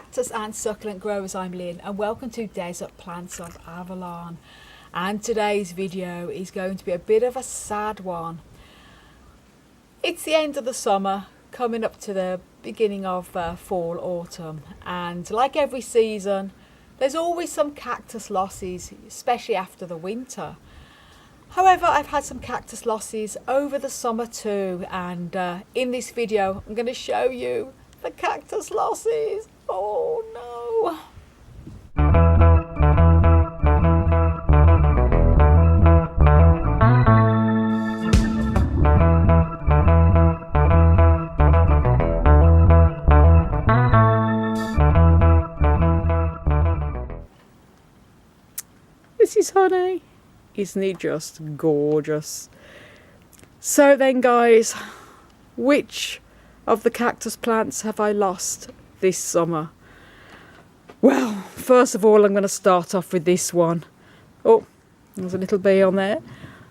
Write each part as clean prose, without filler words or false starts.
cactus and succulent growers, I'm Lynn and welcome to Desert Plants of Avalon. And today's video is going to be a bit of a sad one. It's the end of the summer, coming up to the beginning of fall, autumn, and like every season there's always some cactus losses, especially after the winter. However, I've had some cactus losses over the summer too, and in this video I'm going to show you the cactus losses. Oh no! This is Honey. Isn't he just gorgeous? So then guys, which of the cactus plants have I lost this summer? Well, first of all I'm going to start off with this one. Oh, there's a little bee on there.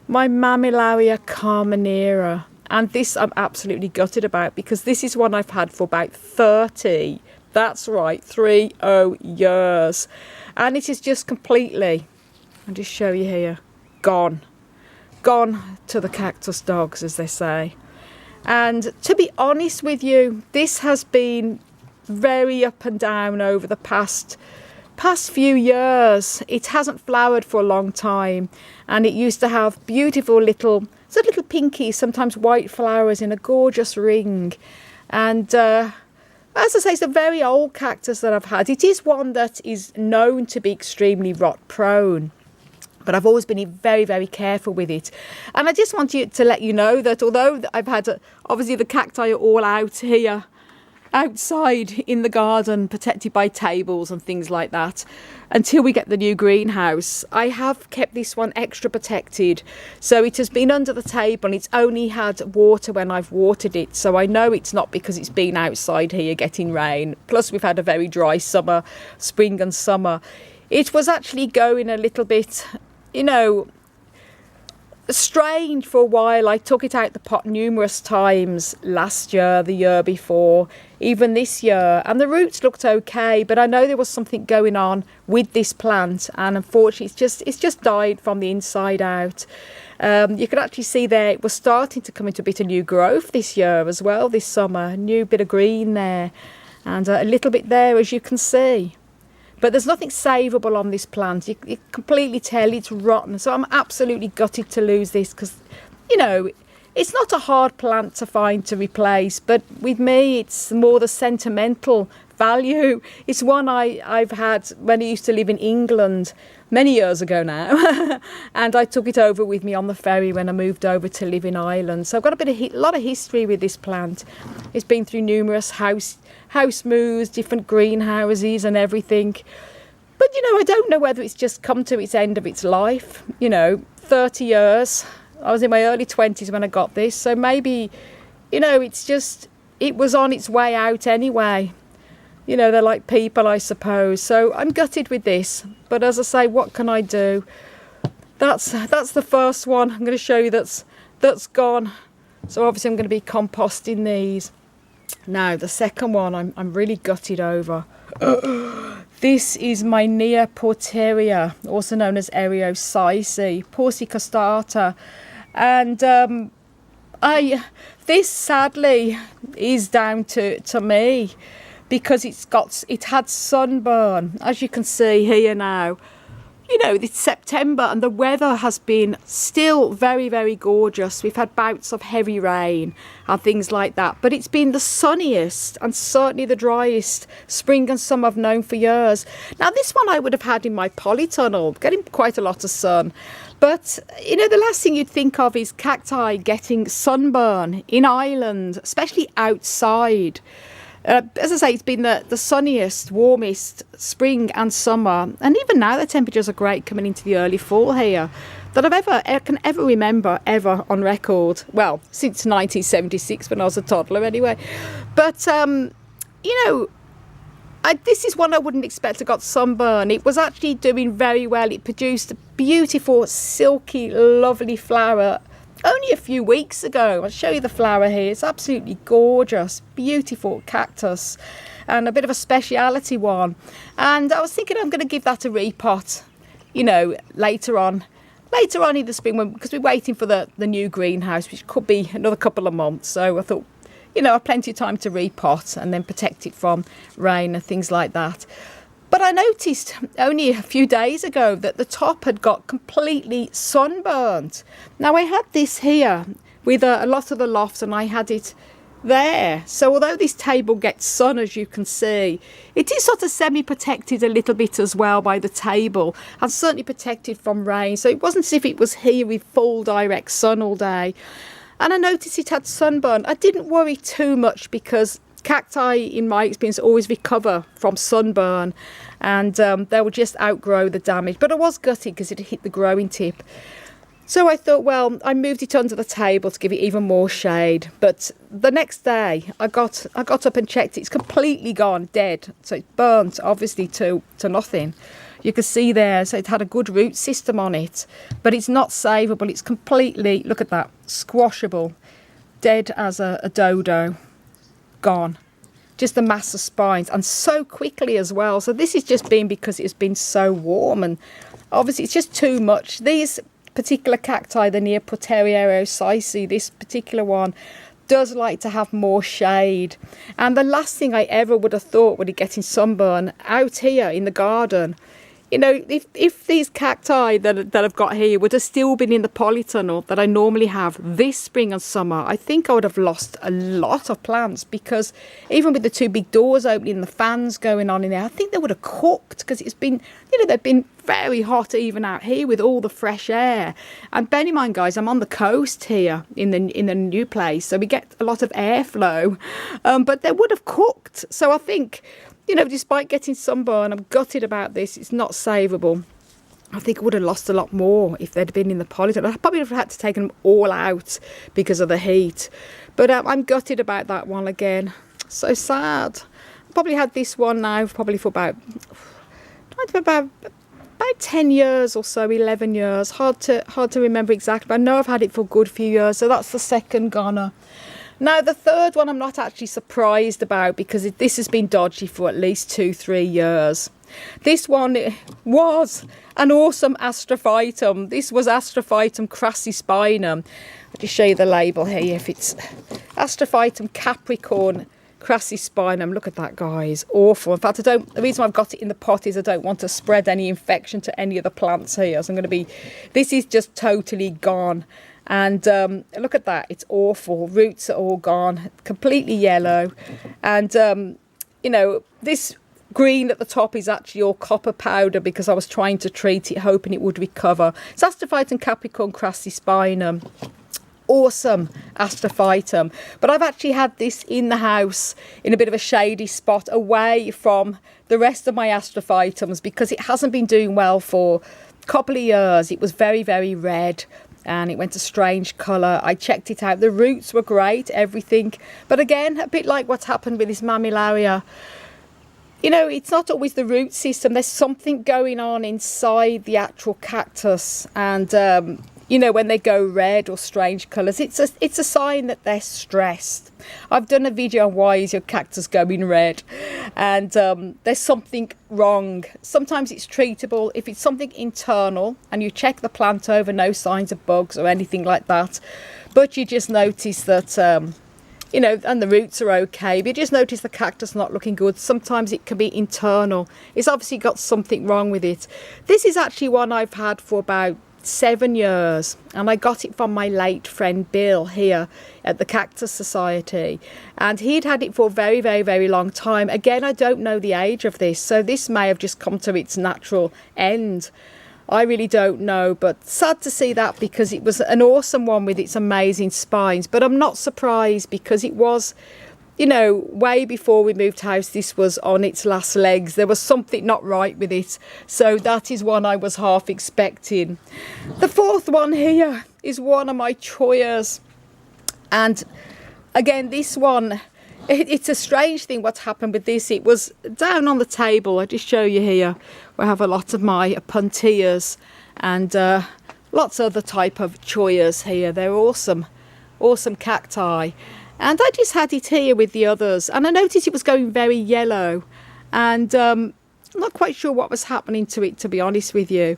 My Mammillaria carmenera. And this I'm absolutely gutted about because this is one I've had for about 30, that's right, 30 years. And it is just completely, I'll just show you here, gone to the cactus dogs, as they say. And to be honest with you, this has been very up and down over the past few years. It hasn't flowered for a long time, and it used to have beautiful little pinky, sometimes white flowers in a gorgeous ring. And as I say, it's a very old cactus that I've had. It is one that is known to be extremely rot prone, but I've always been very, very careful with it. And I just want to let you know that although I've had, obviously the cacti are all out here, outside in the garden, protected by tables and things like that, until we get the new greenhouse, I have kept this one extra protected. So it has been under the table and it's only had water when I've watered it. So I know it's not because it's been outside here getting rain. Plus we've had a very dry summer, spring and summer. It was actually going a little bit, you know, strange for a while. I took it out the pot numerous times last year, the year before, even this year, and the roots looked okay, but I know there was something going on with this plant, and unfortunately it's just died from the inside out. You can actually see there it was starting to come into a bit of new growth this year as well, this summer, a new bit of green there, and a little bit there, as you can see. But there's nothing savable on this plant. You completely tell it's rotten. So I'm absolutely gutted to lose this because, you know, it's not a hard plant to find to replace. But with me, it's more the sentimental value. It's one I've had when I used to live in England many years ago now. And I took it over with me on the ferry when I moved over to live in Ireland. So I've got a lot of history with this plant. It's been through numerous house moves, different greenhouses and everything. But, you know, I don't know whether it's just come to its end of its life. You know, 30 years. I was in my early 20s when I got this. So maybe, you know, it was on its way out anyway. You know, they're like people, I suppose. So I'm gutted with this. But as I say, what can I do? That's the first one I'm going to show you that's gone. So obviously I'm going to be composting these. Now the second one I'm really gutted over. This is my Neoporteria, also known as Eriosice, Porcicostata. And this sadly is down to me, because it had sunburn, as you can see here now. You know, it's September and the weather has been still very, very gorgeous. We've had bouts of heavy rain and things like that, but it's been the sunniest and certainly the driest spring and summer I've known for years. Now this one I would have had in my polytunnel, getting quite a lot of sun. But, you know, the last thing you'd think of is cacti getting sunburn in Ireland, especially outside. As I say, it's been the sunniest, warmest spring and summer, and even now the temperatures are great coming into the early fall here, that I can ever remember ever on record. Well, since 1976 when I was a toddler anyway. But, you know, this is one I wouldn't expect to got sunburn. It was actually doing very well. It produced a beautiful, silky, lovely flower only a few weeks ago. I'll show you the flower here. It's absolutely gorgeous, beautiful cactus. and a bit of a speciality one. And I was thinking I'm going to give that a repot, you know, later on in the spring, because we're waiting for the new greenhouse, which could be another couple of months. So I thought, you know, I have plenty of time to repot and then protect it from rain and things like that. But I noticed only a few days ago that the top had got completely sunburnt. Now I had this here with a lot of the loft, and I had it there. So although this table gets sun, as you can see, it is sort of semi-protected a little bit as well by the table, and certainly protected from rain. So it wasn't as if it was here with full direct sun all day. And I noticed it had sunburn. I didn't worry too much because cacti, in my experience, always recover from sunburn, and they will just outgrow the damage. But I was gutted because it hit the growing tip. So I thought, well, I moved it under the table to give it even more shade. But the next day, I got up and checked. It's completely gone, dead. So it's burnt, obviously, to nothing. You can see there, so it had a good root system on it. But it's not savable. It's completely, look at that, squashable, dead as a dodo, gone. Just a mass of spines, and so quickly as well. So this has just been because it's been so warm, and obviously it's just too much. These particular cacti, the Neopoteriero, this particular one does like to have more shade. And the last thing I ever would have thought would it getting sunburn out here in the garden. You know, if these cacti that I've got here would have still been in the polytunnel that I normally have this spring and summer, I think I would have lost a lot of plants, because even with the two big doors opening, the fans going on in there, I think they would have cooked, because it's been, you know, they've been very hot even out here with all the fresh air. And bear in mind, guys, I'm on the coast here in the new place, so we get a lot of airflow, but they would have cooked. So I think, you know, despite getting sunburn, I'm gutted about this. It's not savable. I think I would have lost a lot more if they'd been in the polytunnel. I probably would have had to take them all out because of the heat. But I'm gutted about that one again. So sad. I probably had this one now probably for about 10 years or so, 11 years. Hard to remember exactly, but I know I've had it for a good few years. So that's the second goner. Now, the third one I'm not actually surprised about, because this has been dodgy for at least 2-3 years. This one was an awesome astrophytum. This was Astrophytum crassispinum. I'll just show you the label here. If it's Astrophytum Capricorn crassispinum. Look at that, guys. Awful. In fact, the reason I've got it in the pot is I don't want to spread any infection to any of the plants here. So this is just totally gone. And look at that, it's awful. Roots are all gone, completely yellow. And, you know, this green at the top is actually all copper powder because I was trying to treat it, hoping it would recover. It's Astrophytum Capricorn crassispinum. Awesome astrophytum. But I've actually had this in the house in a bit of a shady spot away from the rest of my astrophytums because it hasn't been doing well for a couple of years. It was very, very red. And it went a strange colour. I checked it out. The roots were great, everything. But again, a bit like what's happened with this mammillaria. You know, it's not always the root system. There's something going on inside the actual cactus. And, you know, when they go red or strange colours, it's a sign that they're stressed. I've done a video on why is your cactus going red. And there's something wrong. Sometimes it's treatable. If it's something internal and you check the plant over, no signs of bugs or anything like that, but you just notice that, you know, and the roots are okay, but you just notice the cactus not looking good. Sometimes it can be internal. It's obviously got something wrong with it. This is actually one I've had for about 7 years, and I got it from my late friend Bill here at the Cactus Society, and he'd had it for a very, very, very long time. Again, I don't know the age of this, so this may have just come to its natural end. I really don't know, but sad to see that because it was an awesome one with its amazing spines. But I'm not surprised because it was, you know, way before we moved house, this was on its last legs. There was something not right with it. So that is one I was half expecting. The fourth one here is one of my Chollas. And again, this one, it's a strange thing what's happened with this. It was down on the table. I just show you here. We have a lot of my puntias and lots of other type of Chollas here. They're awesome, awesome cacti. And I just had it here with the others, and I noticed it was going very yellow, and I'm not quite sure what was happening to it, to be honest with you.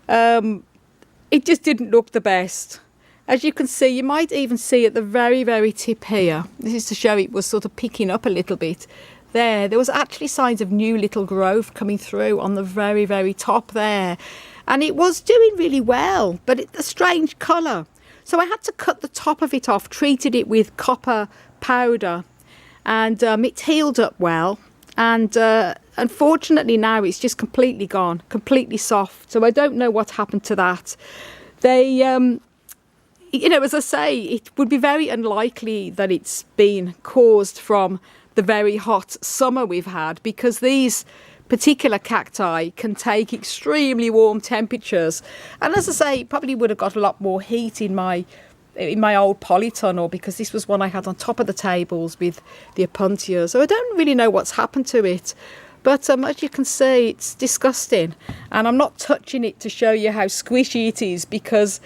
It just didn't look the best. As you can see, you might even see at the very, very tip here, this is to show it was sort of picking up a little bit. There was actually signs of new little growth coming through on the very, very top there. And it was doing really well, but it's a strange colour. So I had to cut the top of it off, treated it with copper powder, and it healed up well. And unfortunately now it's just completely gone, completely soft. So I don't know what happened to that. They, you know, as I say, it would be very unlikely that it's been caused from the very hot summer we've had, because these particular cacti can take extremely warm temperatures. And as I say, probably would have got a lot more heat in my old polytunnel, because this was one I had on top of the tables with the Opuntia. So I don't really know what's happened to it. But as you can see, it's disgusting. And I'm not touching it to show you how squishy it is, because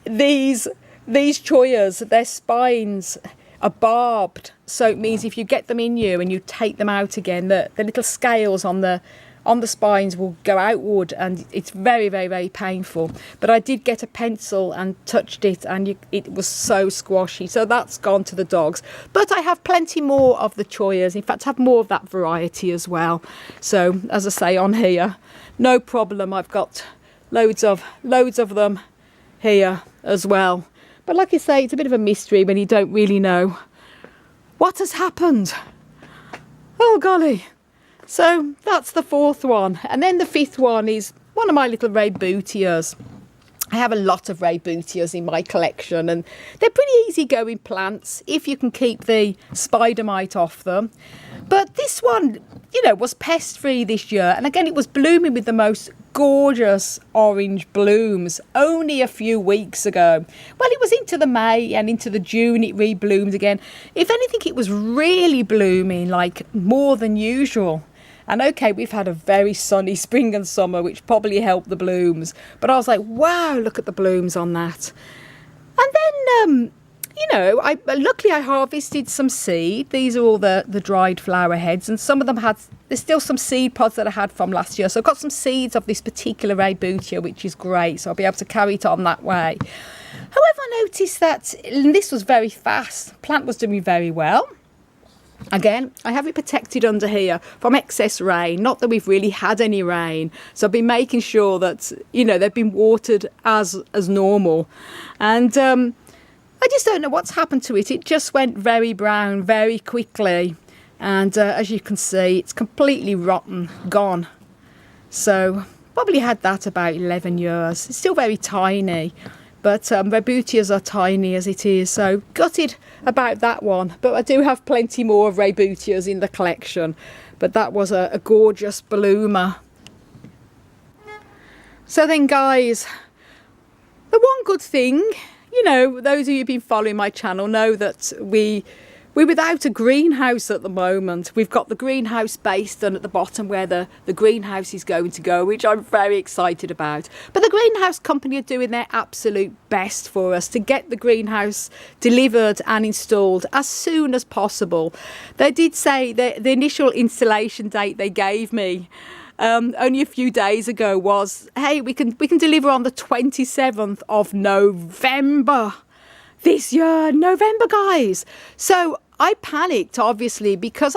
these Chollas, their spines are barbed. So it means if you get them in you and you take them out again, the little scales on the spines will go outward, and it's very, very, very painful. But I did get a pencil and touched it, and it was so squashy. So that's gone to the dogs. But I have plenty more of the Chollas. In fact, I have more of that variety as well. So as I say, on here, no problem. I've got loads of them here as well. But like I say, it's a bit of a mystery when you don't really know what has happened. Oh golly. So that's the fourth one. And then the fifth one is one of my little Rebutias. I have a lot of Rebutias in my collection, and they're pretty easygoing plants if you can keep the spider mite off them. But this one, you know, was pest free this year, and again it was blooming with the most gorgeous orange blooms only a few weeks ago. Well, it was into the May and into the June it rebloomed again. If anything, it was really blooming like more than usual. And okay, we've had a very sunny spring and summer, which probably helped the blooms. But I was like, wow, look at the blooms on that. And then, you know, luckily I harvested some seed. These are all the dried flower heads. And some of them there's still some seed pods that I had from last year. So I've got some seeds of this particular Rebutia, which is great. So I'll be able to carry it on that way. However, I noticed that, and this was very fast, the plant was doing very well. Again, I have it protected under here from excess rain. Not that we've really had any rain. So I've been making sure that, you know, they've been watered as normal. And I just don't know what's happened to it. It just went very brown very quickly. And as you can see, it's completely rotten, gone. So probably had that about 11 years. It's still very tiny. But Rebutias are tiny as it is, so gutted about that one. But I do have plenty more of Rebutias in the collection. But that was a gorgeous bloomer. So then, guys, the one good thing, you know, those of you who've been following my channel know that we're without a greenhouse at the moment. We've got the greenhouse base done at the bottom where the greenhouse is going to go, which I'm very excited about. But the greenhouse company are doing their absolute best for us to get the greenhouse delivered and installed as soon as possible. They did say that the initial installation date they gave me only a few days ago was, hey, we can deliver on the 27th of November. This year, November, guys. So I panicked, obviously, because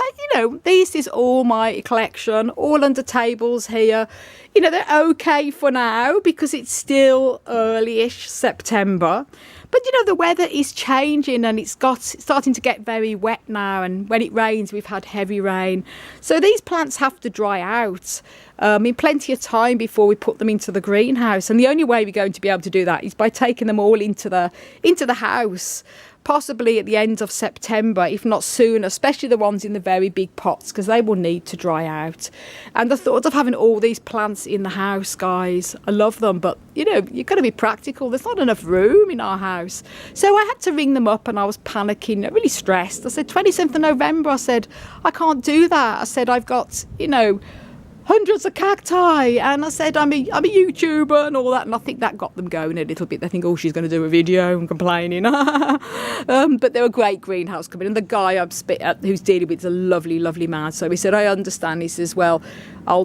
this is all my collection, all under tables here. You know, they're okay for now because it's still early-ish September. But, you know, the weather is changing and it's starting to get very wet now. And when it rains, we've had heavy rain. So these plants have to dry out in plenty of time before we put them into the greenhouse. And the only way we're going to be able to do that is by taking them all into the house. Possibly at the end of September, if not sooner, especially the ones in the very big pots, because they will need to dry out. And the thought of having all these plants in the house, guys, I love them, but you know, you've got to be practical. There's not enough room in our house. So I had to ring them up and I was panicking, really stressed. I said, 27th of November, I said, I can't do that. I said, I've got, you know, hundreds of cacti. And I said, I'm a YouTuber and all that. And I think that got them going a little bit. They think, oh, she's going to do a video and complaining. But they were a great greenhouse company. And the guy who's dealing with is a lovely, lovely man. So he said, I understand. He says, well, I'll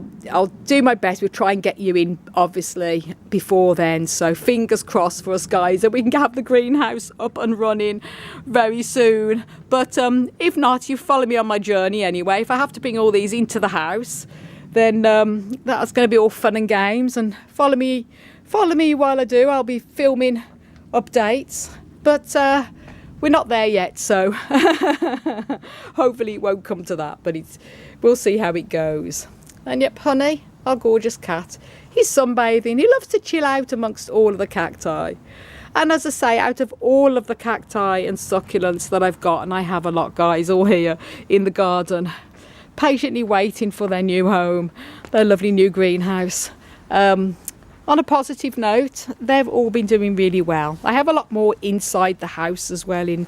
do my best. We'll try and get you in, obviously, before then. So fingers crossed for us, guys, that we can have the greenhouse up and running very soon. But if not, you follow me on my journey anyway. If I have to bring all these into the house, then that's going to be all fun and games. And follow me while I do. I'll be filming updates. But we're not there yet, so hopefully it won't come to that. But we'll see how it goes. And yep, Honey, our gorgeous cat, he's sunbathing. He loves to chill out amongst all of the cacti. And as I say, out of all of the cacti and succulents that I've got, and I have a lot, guys, all here in the garden, patiently waiting for their new home, their lovely new greenhouse. On a positive note, they've all been doing really well. I have a lot more inside the house as well, in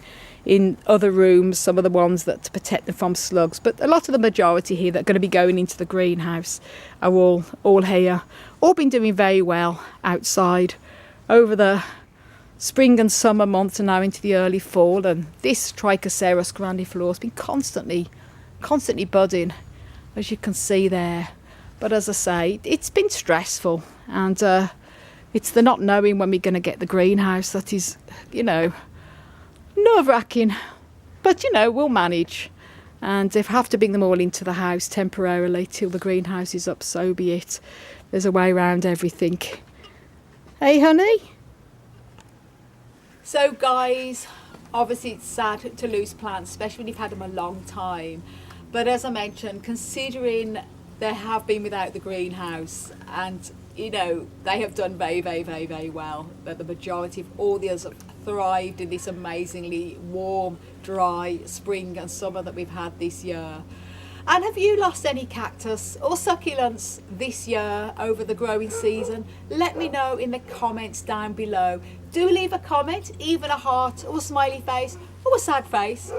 other rooms, some of the ones that to protect them from slugs, but a lot of the majority here that are going to be going into the greenhouse are all here. All been doing very well outside over the spring and summer months and now into the early fall. And this Trichoceros grandiflora has been constantly budding, as you can see there. But as I say, it's been stressful, and it's the not knowing when we're going to get the greenhouse that is, nerve-wracking. But we'll manage, and if I have to bring them all into the house temporarily till the greenhouse is up, so be it. There's a way around everything. Hey, Honey? So guys, obviously it's sad to lose plants, especially when you've had them a long time. But as I mentioned, considering they have been without the greenhouse, and they have done very, very, very, very well, but the majority of all the others have thrived in this amazingly warm, dry spring and summer that we've had this year. And have you lost any cactus or succulents this year over the growing season? Let me know in the comments down below. Do leave a comment, even a heart or a smiley face or a sad face,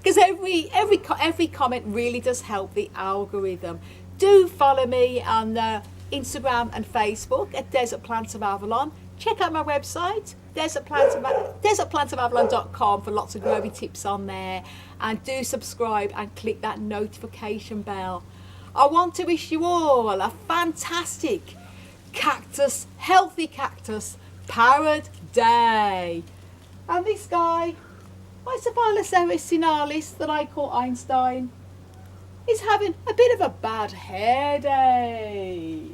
because every comment really does help the algorithm. Do follow me on Instagram and Facebook at Desert Plants of Avalon. Check out my website, desertplantsofavalon.com, for lots of growing tips on there. And do subscribe and click that notification bell. I want to wish you all a fantastic healthy cactus powered day. And this guy, my Sentimental sinalis that I call Einstein, is having a bit of a bad hair day.